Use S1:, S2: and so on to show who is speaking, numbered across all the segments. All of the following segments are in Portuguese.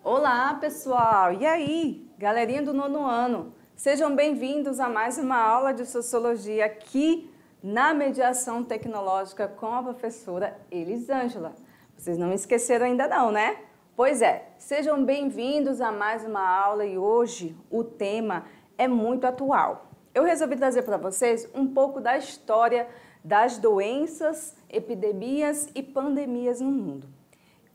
S1: Olá, pessoal! E aí, galerinha do nono ano? Sejam bem-vindos a mais uma aula de Sociologia aqui na Mediação Tecnológica com a professora Elisângela. Vocês não me esqueceram ainda não, né? Pois é, sejam bem-vindos a mais uma aula e hoje o tema é muito atual. Eu resolvi trazer para vocês um pouco da história das doenças, epidemias e pandemias no mundo.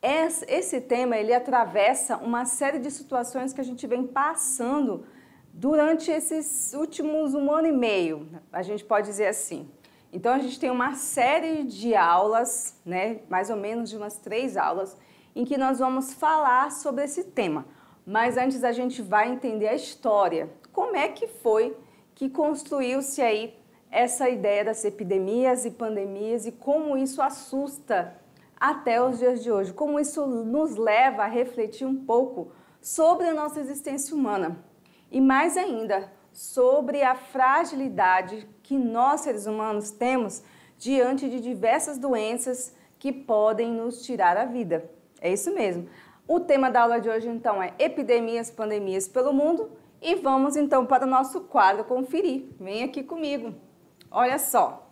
S1: Esse tema ele atravessa uma série de situações que a gente vem passando durante esses últimos 1 ano e meio, a gente pode dizer assim. Então a gente tem uma série de aulas, né, mais ou menos de umas 3 aulas, em que nós vamos falar sobre esse tema. Mas antes a gente vai entender a história, como é que foi que construiu-se aí essa ideia das epidemias e pandemias e como isso assusta até os dias de hoje, como isso nos leva a refletir um pouco sobre a nossa existência humana e mais ainda sobre a fragilidade que nós seres humanos temos diante de diversas doenças que podem nos tirar a vida. É isso mesmo. O tema da aula de hoje então é epidemias, pandemias pelo mundo e vamos então para o nosso quadro conferir. Vem aqui comigo. Olha só,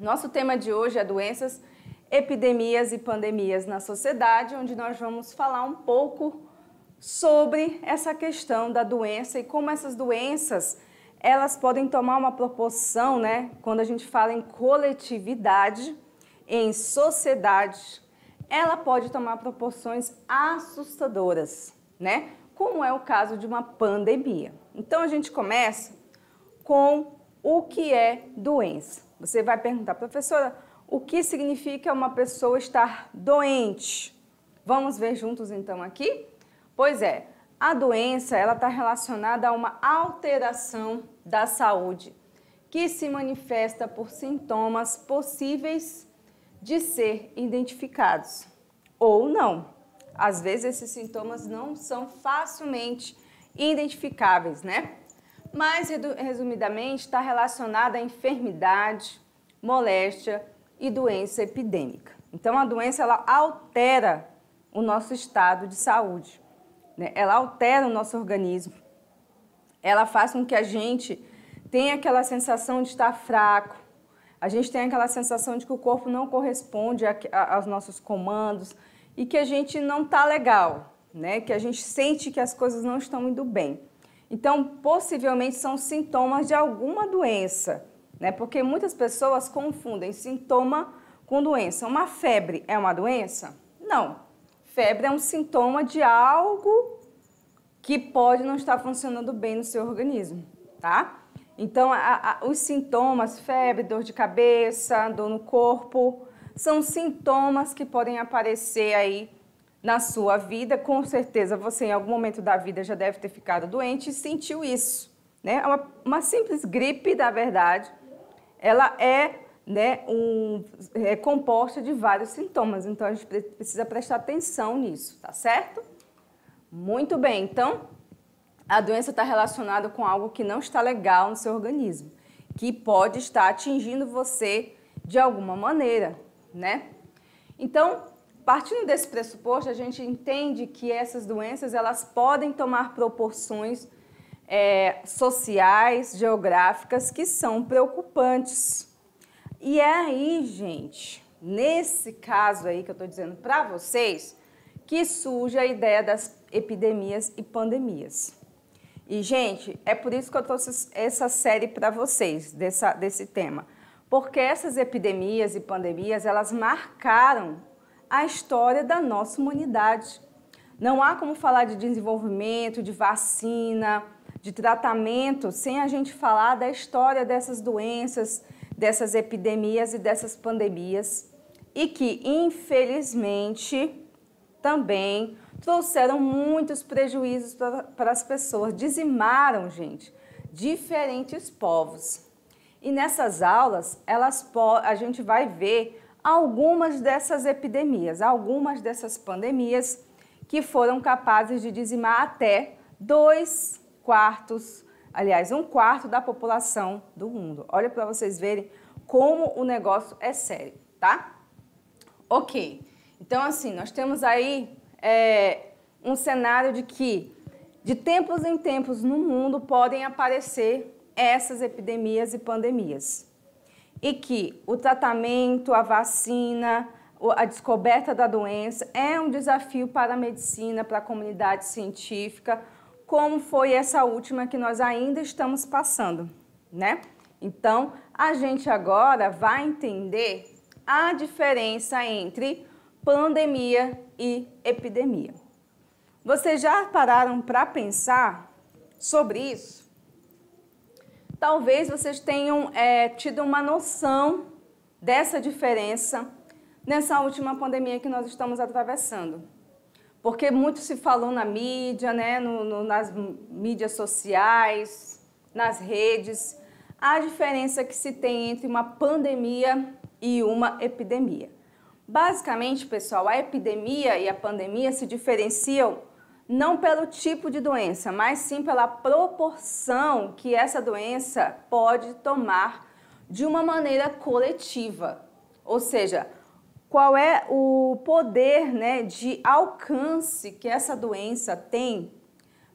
S1: nosso tema de hoje é doenças, epidemias e pandemias na sociedade, onde nós vamos falar um pouco sobre essa questão da doença e como essas doenças elas podem tomar uma proporção, né? Quando a gente fala em coletividade, em sociedade, ela pode tomar proporções assustadoras, né? Como é o caso de uma pandemia. Então a gente começa com o que é doença. Você vai perguntar, professora, o que significa uma pessoa estar doente? Vamos ver juntos então aqui? Pois é, a doença ela está relacionada a uma alteração da saúde que se manifesta por sintomas possíveis de ser identificados ou não. Às vezes esses sintomas não são facilmente identificáveis, né? Mas resumidamente está relacionada à enfermidade, moléstia e doença epidêmica. Então, a doença ela altera o nosso estado de saúde, né? Ela altera o nosso organismo, ela faz com que a gente tenha aquela sensação de estar fraco, a gente tem aquela sensação de que o corpo não corresponde aos nossos comandos e que a gente não está legal, né? Que a gente sente que as coisas não estão indo bem. Então, possivelmente são sintomas de alguma doença, né? Porque muitas pessoas confundem sintoma com doença. Uma febre é uma doença? Não. Febre é um sintoma de algo que pode não estar funcionando bem no seu organismo, tá? Então, os sintomas, febre, dor de cabeça, dor no corpo, são sintomas que podem aparecer aí na sua vida. Com certeza você em algum momento da vida já deve ter ficado doente e sentiu isso, né? Uma simples gripe, na verdade, ela é, né, é composta de vários sintomas, então a gente precisa prestar atenção nisso, tá certo? Muito bem, então a doença está relacionada com algo que não está legal no seu organismo, que pode estar atingindo você de alguma maneira, né? Então, partindo desse pressuposto, a gente entende que essas doenças elas podem tomar proporções sociais, geográficas, que são preocupantes. E é aí, gente, nesse caso aí que eu estou dizendo para vocês, que surge a ideia das epidemias e pandemias. E, gente, é por isso que eu trouxe essa série para vocês, desse tema. Porque essas epidemias e pandemias, elas marcaram a história da nossa humanidade. Não há como falar de desenvolvimento, de vacina, de tratamento, sem a gente falar da história dessas doenças, dessas epidemias e dessas pandemias, e que, infelizmente, também trouxeram muitos prejuízos para as pessoas, dizimaram, gente, diferentes povos. E nessas aulas, a gente vai ver algumas dessas epidemias, algumas dessas pandemias que foram capazes de dizimar até 2/4, aliás, 1/4 da população do mundo. Olha para vocês verem como o negócio é sério, tá? Ok, então assim, nós temos aí um cenário de que, de tempos em tempos no mundo, podem aparecer essas epidemias e pandemias. E que o tratamento, a vacina, a descoberta da doença é um desafio para a medicina, para a comunidade científica, como foi essa última que nós ainda estamos passando, né? Então, a gente agora vai entender a diferença entre pandemia e epidemia. Vocês já pararam para pensar sobre isso? Talvez vocês tenham tido uma noção dessa diferença nessa última pandemia que nós estamos atravessando. Porque muito se falou na mídia, né, nas mídias sociais, nas redes, a diferença que se tem entre uma pandemia e uma epidemia. Basicamente, pessoal, a epidemia e a pandemia se diferenciam não pelo tipo de doença, mas sim pela proporção que essa doença pode tomar de uma maneira coletiva. Ou seja, qual é o poder, né, de alcance que essa doença tem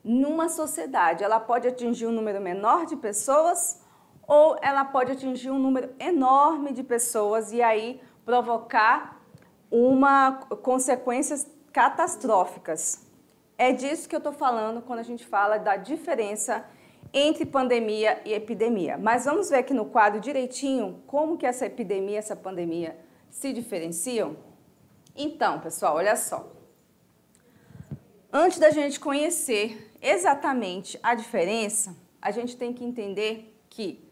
S1: numa sociedade. Ela pode atingir um número menor de pessoas ou ela pode atingir um número enorme de pessoas e aí provocar consequências catastróficas. É disso que eu estou falando quando a gente fala da diferença entre pandemia e epidemia. Mas vamos ver aqui no quadro direitinho como que essa epidemia e essa pandemia se diferenciam? Então, pessoal, olha só. Antes da gente conhecer exatamente a diferença, a gente tem que entender que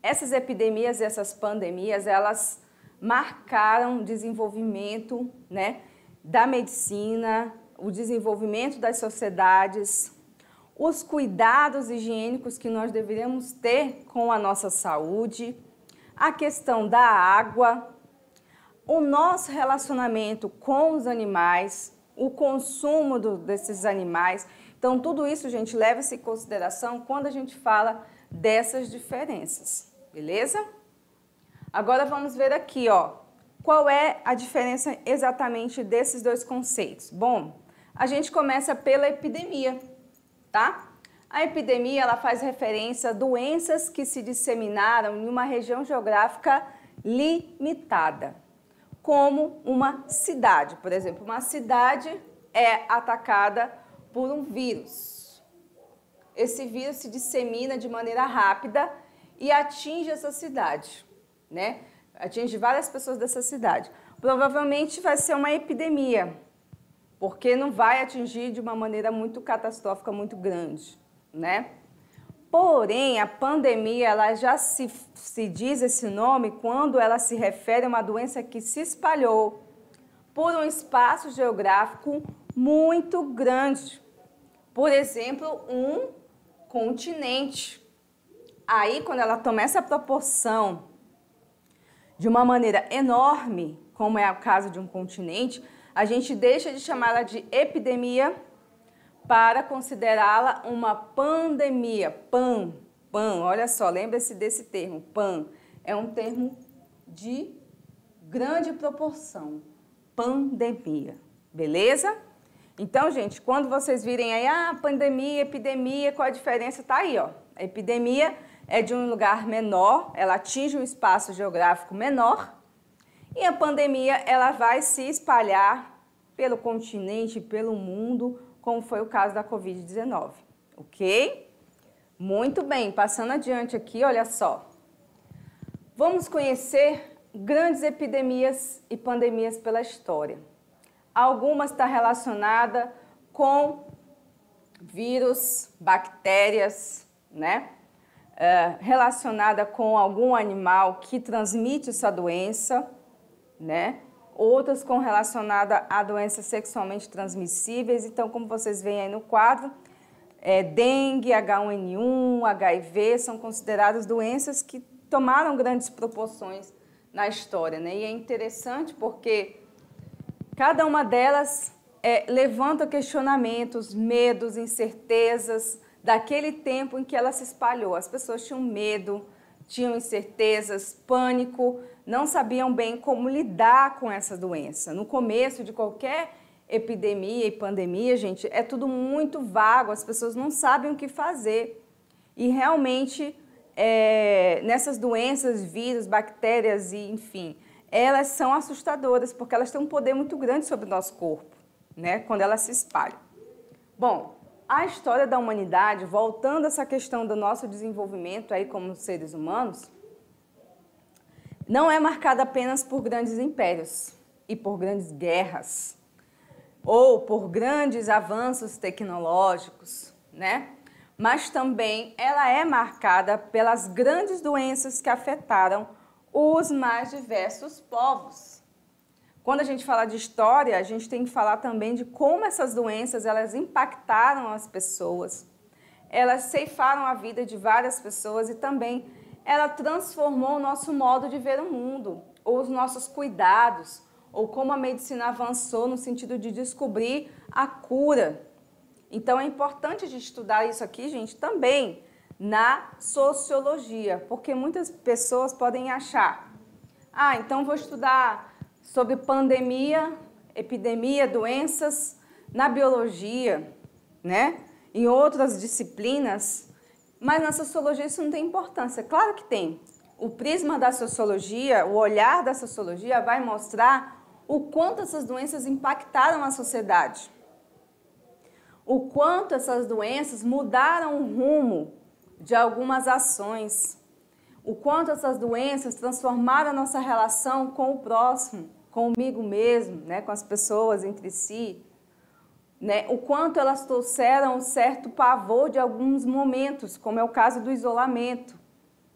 S1: essas epidemias e essas pandemias, elas marcaram o desenvolvimento, né, da medicina, o desenvolvimento das sociedades, os cuidados higiênicos que nós deveríamos ter com a nossa saúde, a questão da água, o nosso relacionamento com os animais, o consumo desses animais. Então, tudo isso, gente, leva-se em consideração quando a gente fala dessas diferenças, beleza? Agora vamos ver aqui, ó, qual é a diferença exatamente desses dois conceitos. Bom, a gente começa pela epidemia, tá? A epidemia, ela faz referência a doenças que se disseminaram em uma região geográfica limitada, como uma cidade. Por exemplo, uma cidade é atacada por um vírus. Esse vírus se dissemina de maneira rápida e atinge essa cidade, né? Atinge várias pessoas dessa cidade. Provavelmente vai ser uma epidemia, porque não vai atingir de uma maneira muito catastrófica, muito grande, né? Porém, a pandemia, ela já se diz esse nome quando ela se refere a uma doença que se espalhou por um espaço geográfico muito grande. Por exemplo, um continente. Aí, quando ela toma essa proporção de uma maneira enorme, como é o caso de um continente, a gente deixa de chamá-la de epidemia para considerá-la uma pandemia. Olha só, lembre-se desse termo, pan. É um termo de grande proporção, pandemia, beleza? Então, gente, quando vocês virem aí, pandemia, epidemia, qual a diferença? Tá aí, ó. A epidemia é de um lugar menor, ela atinge um espaço geográfico menor, e a pandemia, ela vai se espalhar pelo continente, pelo mundo, como foi o caso da Covid-19, ok? Muito bem, passando adiante aqui, olha só. Vamos conhecer grandes epidemias e pandemias pela história. Algumas estão relacionadas com vírus, bactérias, né? Relacionada com algum animal que transmite essa doença, né? Outras relacionadas a doenças sexualmente transmissíveis. Então, como vocês veem aí no quadro, dengue, H1N1, HIV são consideradas doenças que tomaram grandes proporções na história, né? E é interessante porque cada uma delas levanta questionamentos, medos, incertezas daquele tempo em que ela se espalhou. As pessoas tinham medo, tinham incertezas, pânico, não sabiam bem como lidar com essa doença. No começo de qualquer epidemia e pandemia, gente, é tudo muito vago, as pessoas não sabem o que fazer. E realmente, nessas doenças, vírus, bactérias e enfim, elas são assustadoras, porque elas têm um poder muito grande sobre o nosso corpo, né, quando elas se espalham. Bom, a história da humanidade, voltando a essa questão do nosso desenvolvimento aí como seres humanos, não é marcada apenas por grandes impérios e por grandes guerras, ou por grandes avanços tecnológicos, né? Mas também ela é marcada pelas grandes doenças que afetaram os mais diversos povos. Quando a gente fala de história, a gente tem que falar também de como essas doenças elas impactaram as pessoas, elas ceifaram a vida de várias pessoas e também ela transformou o nosso modo de ver o mundo, ou os nossos cuidados, ou como a medicina avançou no sentido de descobrir a cura. Então é importante a gente estudar isso aqui, gente, também na sociologia, porque muitas pessoas podem achar, então vou estudar sobre pandemia, epidemia, doenças na biologia, né? Em outras disciplinas, mas na sociologia isso não tem importância. Claro que tem. O prisma da sociologia, o olhar da sociologia vai mostrar o quanto essas doenças impactaram a sociedade, o quanto essas doenças mudaram o rumo de algumas ações, o quanto essas doenças transformaram a nossa relação com o próximo, comigo mesmo, né, com as pessoas entre si, né, o quanto elas trouxeram um certo pavor de alguns momentos, como é o caso do isolamento.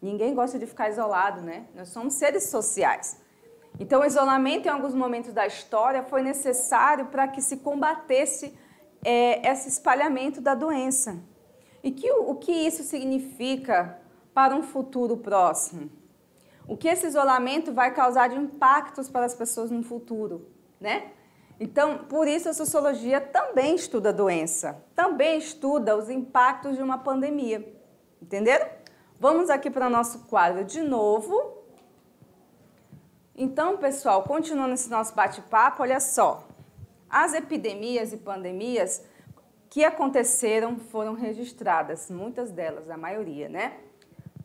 S1: Ninguém gosta de ficar isolado, né? Nós somos seres sociais. Então, o isolamento, em alguns momentos da história, foi necessário para que se combatesse esse espalhamento da doença. E o que isso significa para um futuro próximo? O que esse isolamento vai causar de impactos para as pessoas no futuro, né? Então, por isso a sociologia também estuda a doença, também estuda os impactos de uma pandemia, entenderam? Vamos aqui para o nosso quadro de novo. Então, pessoal, continuando esse nosso bate-papo, olha só. As epidemias e pandemias que aconteceram foram registradas, muitas delas, a maioria, né?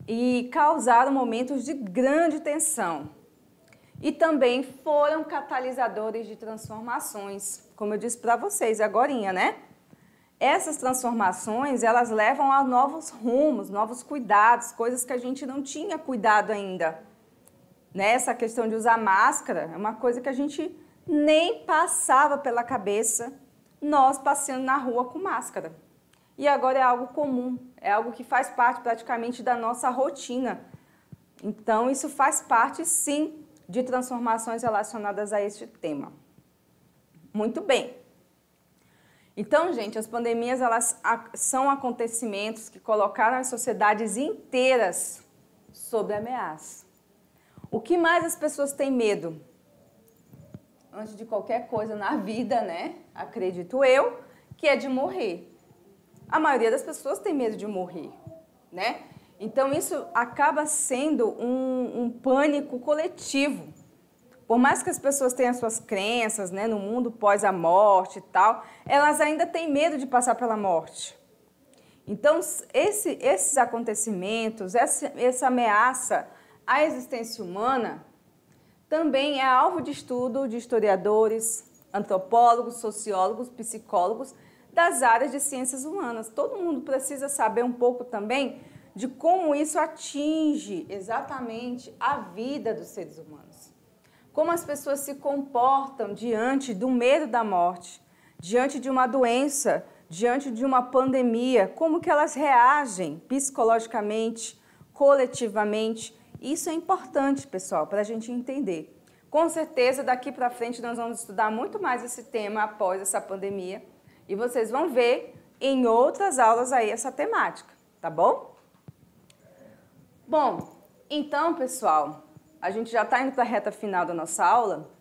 S1: E causaram momentos de grande tensão. E também foram catalisadores de transformações, como eu disse para vocês agorinha, né? Essas transformações, elas levam a novos rumos, novos cuidados, coisas que a gente não tinha cuidado ainda. Essa questão de usar máscara é uma coisa que a gente nem passava pela cabeça, nós passeando na rua com máscara. E agora é algo comum, é algo que faz parte praticamente da nossa rotina. Então, isso faz parte, sim, de transformações relacionadas a este tema. Muito bem. Então, gente, as pandemias elas são acontecimentos que colocaram as sociedades inteiras sob ameaça. O que mais as pessoas têm medo? Antes de qualquer coisa na vida, né? Acredito eu, que é de morrer. A maioria das pessoas tem medo de morrer, né? Então, isso acaba sendo um pânico coletivo. Por mais que as pessoas tenham as suas crenças, né, no mundo pós a morte e tal, elas ainda têm medo de passar pela morte. Então, esses acontecimentos, essa ameaça à existência humana, também é alvo de estudo de historiadores, antropólogos, sociólogos, psicólogos das áreas de ciências humanas. Todo mundo precisa saber um pouco também de como isso atinge exatamente a vida dos seres humanos. Como as pessoas se comportam diante do medo da morte, diante de uma doença, diante de uma pandemia, como que elas reagem psicologicamente, coletivamente. Isso é importante, pessoal, para a gente entender. Com certeza, daqui para frente, nós vamos estudar muito mais esse tema após essa pandemia e vocês vão ver em outras aulas aí essa temática, tá bom? Bom, então, pessoal, a gente já está indo para a reta final da nossa aula.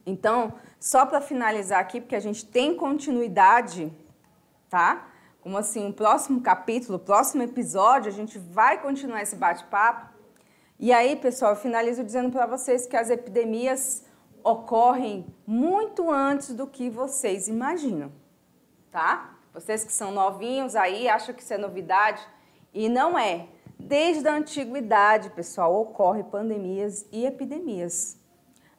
S1: Então, só para finalizar aqui, porque a gente tem continuidade, tá? Como assim, o próximo capítulo, o próximo episódio, a gente vai continuar esse bate-papo. E aí, pessoal, eu finalizo dizendo para vocês que as epidemias ocorrem muito antes do que vocês imaginam, tá? Vocês que são novinhos aí acham que isso é novidade e não é. Desde a antiguidade, pessoal, ocorrem pandemias e epidemias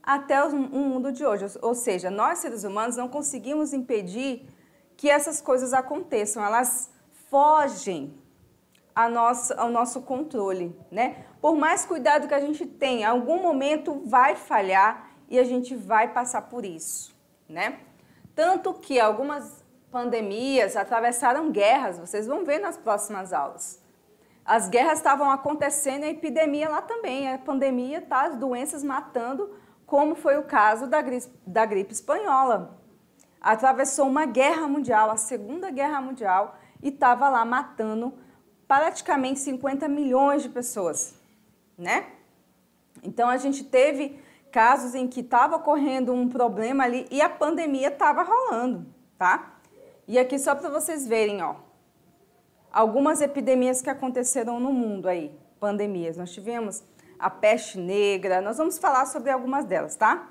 S1: até o mundo de hoje. Ou seja, nós seres humanos não conseguimos impedir que essas coisas aconteçam, elas fogem ao nosso controle, né? Por mais cuidado que a gente tenha, em algum momento vai falhar e a gente vai passar por isso, né? Tanto que algumas pandemias atravessaram guerras, vocês vão ver nas próximas aulas. As guerras estavam acontecendo e a epidemia lá também, a pandemia tá, as doenças matando, como foi o caso da gripe espanhola. Atravessou uma guerra mundial, a Segunda Guerra Mundial, e estava lá matando praticamente 50 milhões de pessoas, né? Então a gente teve casos em que estava ocorrendo um problema ali e a pandemia estava rolando, tá? E aqui só para vocês verem, ó, algumas epidemias que aconteceram no mundo aí, pandemias. Nós tivemos a peste negra, nós vamos falar sobre algumas delas, tá?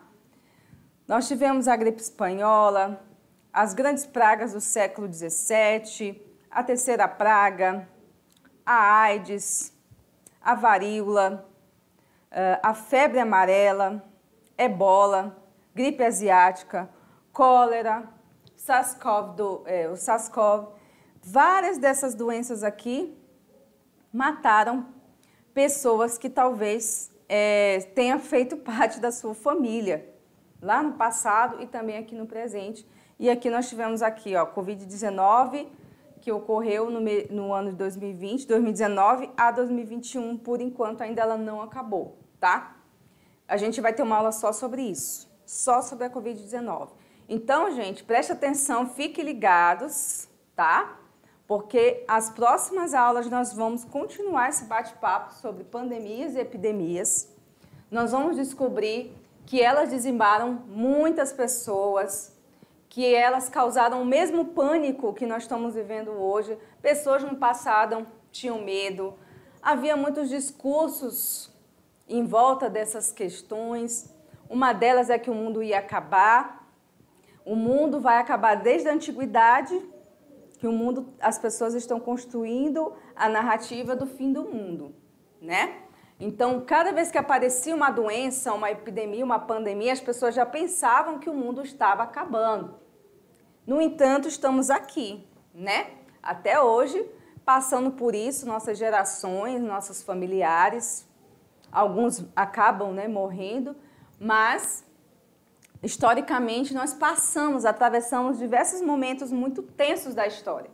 S1: Nós tivemos a gripe espanhola, as grandes pragas do século XVII, a terceira praga, a AIDS, a varíola, a febre amarela, ebola, gripe asiática, cólera, o SARS-CoV. Várias dessas doenças aqui mataram pessoas que talvez tenham feito parte da sua família, lá no passado e também aqui no presente. E aqui nós tivemos aqui, ó, Covid-19, que ocorreu no ano de 2019 a 2021, por enquanto ainda ela não acabou, tá? A gente vai ter uma aula só sobre isso, só sobre a Covid-19. Então, gente, preste atenção, fiquem ligados, tá? Porque as próximas aulas nós vamos continuar esse bate-papo sobre pandemias e epidemias. Nós vamos descobrir que elas dizimaram muitas pessoas, que elas causaram o mesmo pânico que nós estamos vivendo hoje. Pessoas no passado tinham medo, havia muitos discursos em volta dessas questões. Uma delas é que o mundo ia acabar. O mundo vai acabar desde a antiguidade, que as pessoas estão construindo a narrativa do fim do mundo, né? Então, cada vez que aparecia uma doença, uma epidemia, uma pandemia, as pessoas já pensavam que o mundo estava acabando. No entanto, estamos aqui, né? Até hoje, passando por isso, nossas gerações, nossos familiares, alguns acabam, né, morrendo, mas historicamente nós atravessamos diversos momentos muito tensos da história.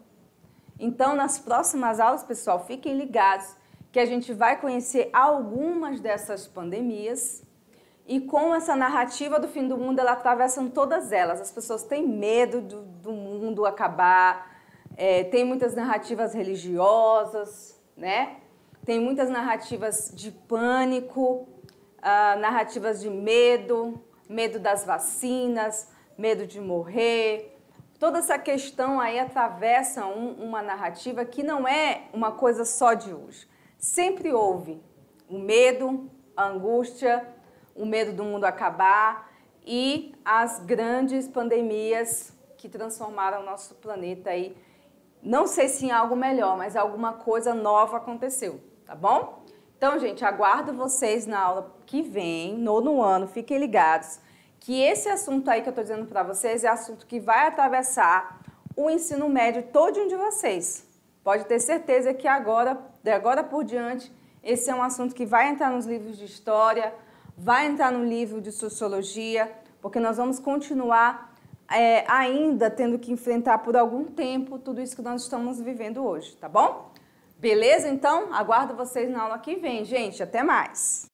S1: Então, nas próximas aulas, pessoal, fiquem ligados que a gente vai conhecer algumas dessas pandemias e com essa narrativa do fim do mundo, ela atravessa todas elas. As pessoas têm medo do mundo acabar, tem muitas narrativas religiosas, né? Tem muitas narrativas de pânico, narrativas de medo, medo das vacinas, medo de morrer. Toda essa questão aí atravessa uma narrativa que não é uma coisa só de hoje. Sempre houve o medo, a angústia, o medo do mundo acabar e as grandes pandemias que transformaram o nosso planeta aí. Não sei se em algo melhor, mas alguma coisa nova aconteceu, tá bom? Então, gente, aguardo vocês na aula que vem, no ano, fiquem ligados, que esse assunto aí que eu tô dizendo para vocês é assunto que vai atravessar o ensino médio todinho de vocês. Pode ter certeza que de agora por diante, esse é um assunto que vai entrar nos livros de história, vai entrar no livro de sociologia, porque nós vamos continuar ainda tendo que enfrentar por algum tempo tudo isso que nós estamos vivendo hoje, tá bom? Beleza? Então, aguardo vocês na aula que vem, gente. Até mais!